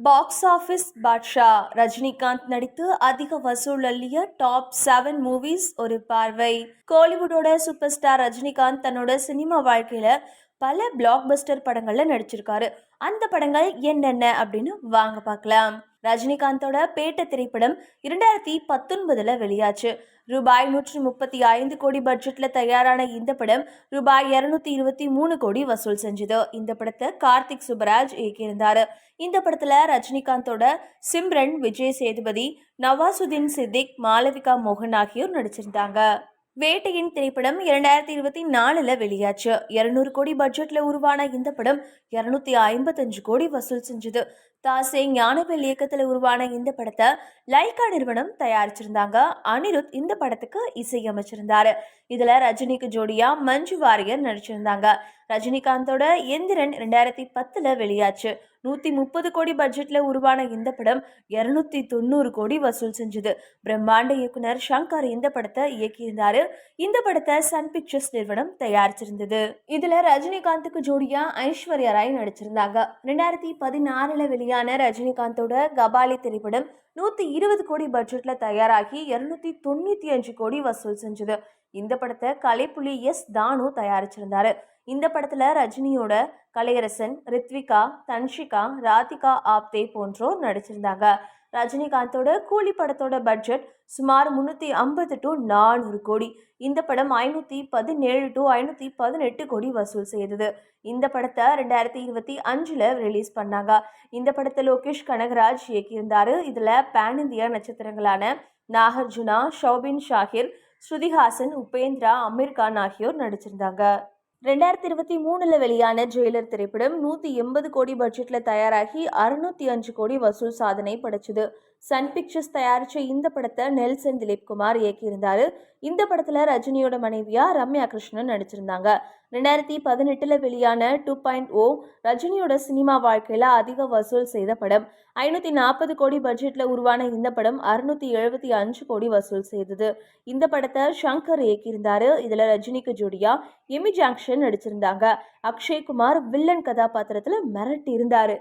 Box office Baasha Rajinikanth நடித்து அதிக வசூல் அள்ளிய டாப் 7 மூவிஸ் ஒரு பார்வை. கோலிவுட்டோட சூப்பர் ஸ்டார் ரஜினிகாந்த் தன்னோட சினிமா வாழ்க்கையில பல பிளாக் பஸ்டர் படங்கள்ல நடிச்சிருக்காரு. அந்த படங்கள் என்னென்ன அப்படின்னு வாங்க பார்க்கலாம். ரஜினிகாந்தோட பேட்ட திரைப்படம் 2019 வெளியாச்சு. ரூபாய் 135 கோடி பட்ஜெட்ல தயாரான இந்த படம் ரூபாய் 223 கோடி வசூல் செஞ்சது. இந்த படத்தை கார்த்திக் சுப்பராஜ் இயக்கியிருந்தாரு. இந்த படத்துல ரஜினிகாந்தோட சிம்ரன், விஜய் சேதுபதி, நவாசுதீன் சித்திக், மாளவிகா மோகன் ஆகியோர் நடிச்சிருந்தாங்க. வேட்டையின் திரைப்படம் 2024 வெளியாச்சு. 200 கோடி பட்ஜெட்ல உருவான இந்த படம் 255 கோடி வசூல் செஞ்சது. தாசே ஞானவேல் இயக்கத்துல உருவான இந்த படத்தை லைகா நிறுவனம் தயாரிச்சிருந்தாங்க. அனிருத் இந்த படத்துக்கு இசையமைச்சிருந்தாரு. இதுல ரஜினிக்கு ஜோடியா மஞ்சு வாரியர் நடிச்சிருந்தாங்க. ரஜினிகாந்தோட எந்திரன் 2010 வெளியாச்சு. 130 கோடி பட்ஜெட்ல உருவான இந்த படம் 290 கோடி வசூல் செஞ்சது. பிரம்மாண்ட இயக்குனர் சங்கர் இந்த படத்தை இயக்கியிருந்தாரு. இந்த படத்தை சன் பிக்சர்ஸ் நிறுவனம் தயாரிச்சிருந்தது. இதுல ரஜினிகாந்துக்கு ஜோடியா ஐஸ்வர்யா ராய் நடிச்சிருந்தாங்க. 2016 வெளியான ரஜினிகாந்தோட கபாலி திரைப்படம் 120 கோடி பட்ஜெட்ல தயாராகி 295 கோடி வசூல் செஞ்சது. இந்த படத்தை கலைப்புலி தானு தயாரிச்சிருந்தாரு. இந்த படத்துல ரஜினியோட கலையரசன், ரித்விகா, தன்ஷிகா, ராதிகா ஆப்தே போன்றோர் நடிச்சிருந்தாங்க. ரஜினிகாந்தோட கூலி படத்தோட பட்ஜெட் சுமார் 350 to 400 கோடி. இந்த படம் 517 to 518 கோடி வசூல் செய்தது. இந்த படத்தை 2025 ரிலீஸ் பண்ணாங்க. இந்த படத்தை லோகேஷ் கனகராஜ் இயக்கியிருந்தாரு. இதுல பேன் இந்தியா நட்சத்திரங்களான நாகார்ஜுனா, ஷோபின் ஷாஹிர், ஸ்ருதிஹாசன், உபேந்திரா, அமீர் கான் ஆகியோர் நடிச்சிருந்தாங்க. 2023 வெளியான ஜெயிலர் திரைப்படம் 180 கோடி பட்ஜெட்ல தயாராகி 605 கோடி வசூல் சாதனை படைச்சது. சன் பிக்சர்ஸ் தயாரிச்ச இந்த படத்தை நெல்சன் திலீப்குமார் இயக்கியிருந்தாரு. இந்த படத்துல ரஜினியோட மனைவியா ரம்யா கிருஷ்ணன் நடிச்சிருந்தாங்க. 2018 வெளியான 2.0 ரஜினியோட சினிமா வாழ்க்கையில அதிக வசூல் செய்த படம். 540 கோடி பட்ஜெட்ல உருவான இந்த படம் 675 கோடி வசூல் செய்தது. இந்த படத்தை சங்கர் இயக்கியிருந்தாரு. இதுல ரஜினிக்கு ஜோடியா எமி ஜாங்ஷன் நடிச்சிருந்தாங்க. அக்ஷய் குமார் வில்லன் கதாபாத்திரத்துல மிரட்டி இருந்தாரு.